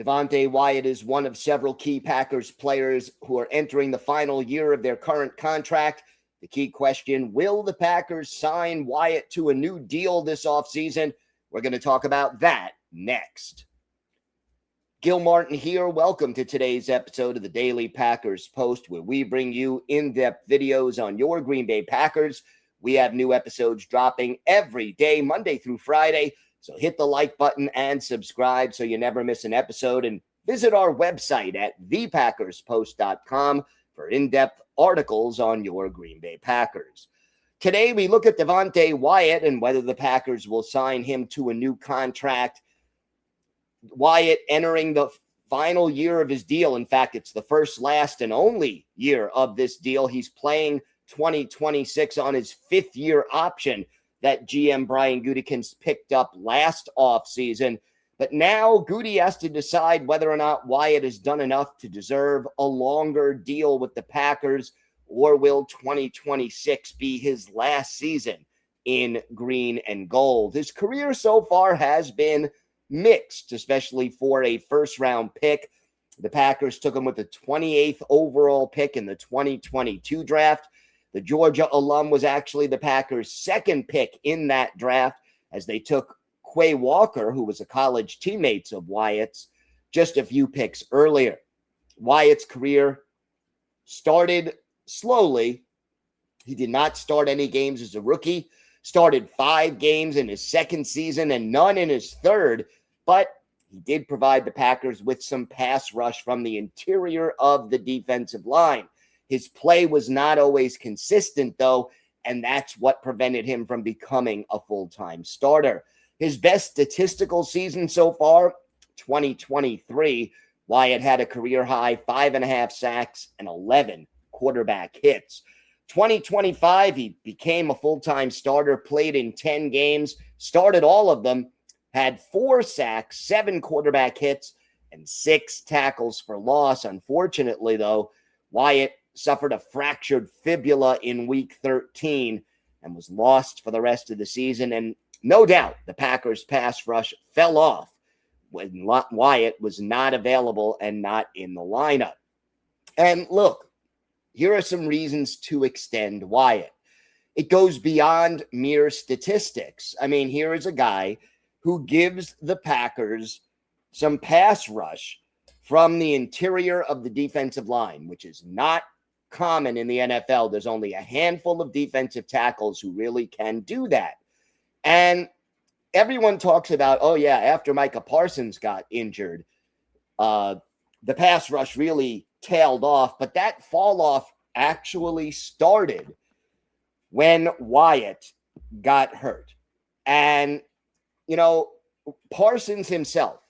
Devonte Wyatt is one of several key Packers players who are entering the final year of their current contract. The key question, will the Packers sign Wyatt to a new deal this offseason? We're going to talk about that next. Gil Martin here. Welcome to today's episode of the Daily Packers Post, where we bring you in-depth videos on your Green Bay Packers. We have new episodes dropping every day, Monday through Friday. So hit the like button and subscribe so you never miss an episode. And visit our website at thepackerspost.com for in-depth articles on your Green Bay Packers. Today, we look at Devonte Wyatt and whether the Packers will sign him to a new contract. Wyatt entering the final year of his deal. In fact, it's the first, last, and only year of this deal. He's playing 2026 on his fifth-year option that GM Brian Gutekunst picked up last offseason. But now Goody has to decide whether or not Wyatt has done enough to deserve a longer deal with the Packers, or will 2026 be his last season in green and gold. His career so far has been mixed, especially for a first-round pick. The Packers took him with the 28th overall pick in the 2022 draft. The Georgia alum was actually the Packers' second pick in that draft, as they took Quay Walker, who was a college teammate of Wyatt's, just a few picks earlier. Wyatt's career started slowly. He did not start any games as a rookie, started 5 games in his second season and none in his third, but he did provide the Packers with some pass rush from the interior of the defensive line. His play was not always consistent, though, and that's what prevented him from becoming a full-time starter. His best statistical season so far, 2023, Wyatt had a career-high 5.5 sacks and 11 quarterback hits. 2025, he became a full-time starter, played in 10 games, started all of them, had 4 sacks, 7 quarterback hits, and 6 tackles for loss. Unfortunately, though, Wyatt suffered a fractured fibula in week 13 and was lost for the rest of the season. And no doubt the Packers' pass rush fell off when Wyatt was not available and not in the lineup. And look, here are some reasons to extend Wyatt. It goes beyond mere statistics. I mean, here is a guy who gives the Packers some pass rush from the interior of the defensive line, which is not common in the NFL. There's only a handful of defensive tackles who really can do that. And everyone talks about, oh yeah, after Micah Parsons got injured, the pass rush really tailed off, but that fall off actually started when Wyatt got hurt. And, you know, Parsons himself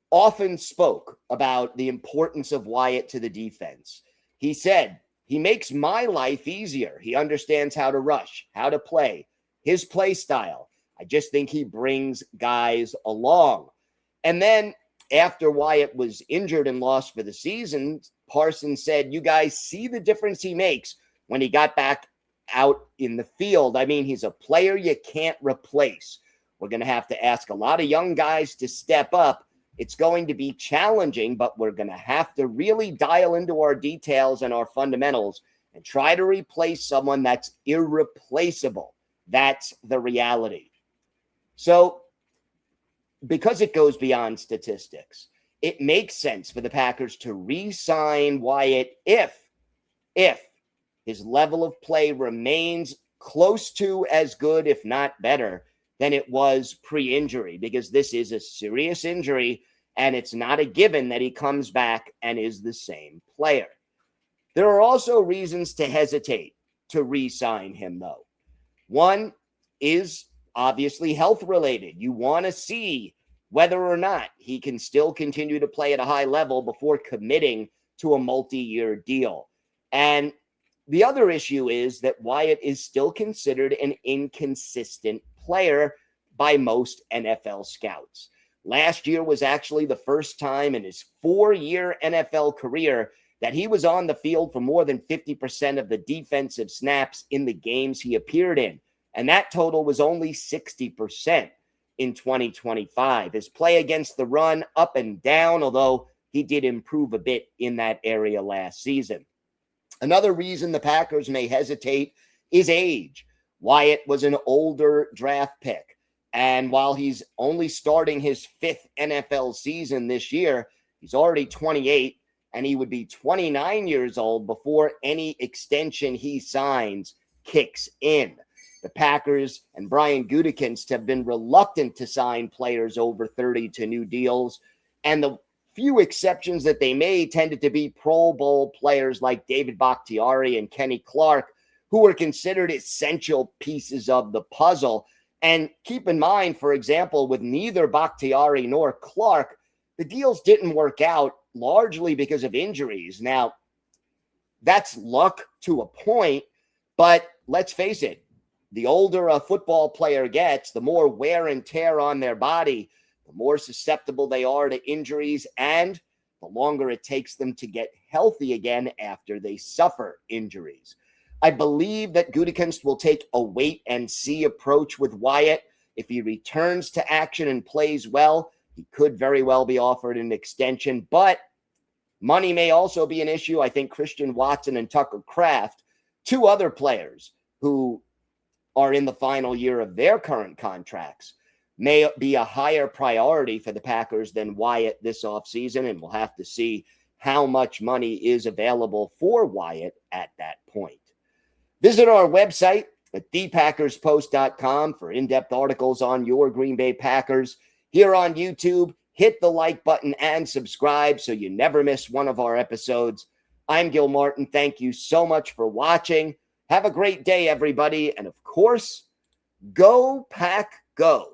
often spoke about the importance of Wyatt to the defense. He said, he makes my life easier. He understands how to rush, how to play, his play style. I just think he brings guys along. And then after Wyatt was injured and lost for the season, Parsons said, you guys see the difference he makes when he got back out in the field. I mean, he's a player you can't replace. We're going to have to ask a lot of young guys to step up. It's going to be challenging, but we're going to have to really dial into our details and our fundamentals and try to replace someone that's irreplaceable. That's the reality. So, because it goes beyond statistics, it makes sense for the Packers to re-sign Wyatt if his level of play remains close to as good, if not better, than it was pre-injury, because this is a serious injury, and it's not a given that he comes back and is the same player. There are also reasons to hesitate to re-sign him, though. One is obviously health-related. You want to see whether or not he can still continue to play at a high level before committing to a multi-year deal. And the other issue is that Wyatt is still considered an inconsistent player by most NFL scouts. Last year was actually the first time in his 4-year NFL career that he was on the field for more than 50% of the defensive snaps in the games he appeared in. And that total was only 60%. in 2025. His play against the run up and down, although he did improve a bit in that area last season. Another reason the Packers may hesitate is age. Wyatt was an older draft pick. And while he's only starting his 5th NFL season this year, he's already 28, and he would be 29 years old before any extension he signs kicks in. The Packers and Brian Gutekunst have been reluctant to sign players over 30 to new deals, and the few exceptions that they made tended to be Pro Bowl players like David Bakhtiari and Kenny Clark, who were considered essential pieces of the puzzle. And keep in mind, for example, with neither Bakhtiari nor Clark, the deals didn't work out largely because of injuries. Now, that's luck to a point, but let's face it, the older a football player gets, the more wear and tear on their body, the more susceptible they are to injuries, and the longer it takes them to get healthy again after they suffer injuries. I believe that Gutekunst will take a wait-and-see approach with Wyatt. If he returns to action and plays well, he could very well be offered an extension, but money may also be an issue. I think Christian Watson and Tucker Kraft, 2 other players who are in the final year of their current contracts, may be a higher priority for the Packers than Wyatt this offseason, and we'll have to see how much money is available for Wyatt at that point. Visit our website at thepackerspost.com for in-depth articles on your Green Bay Packers. Here on YouTube, hit the like button and subscribe so you never miss one of our episodes. I'm Gil Martin. Thank you so much for watching. Have a great day, everybody. And of course, go Pack Go.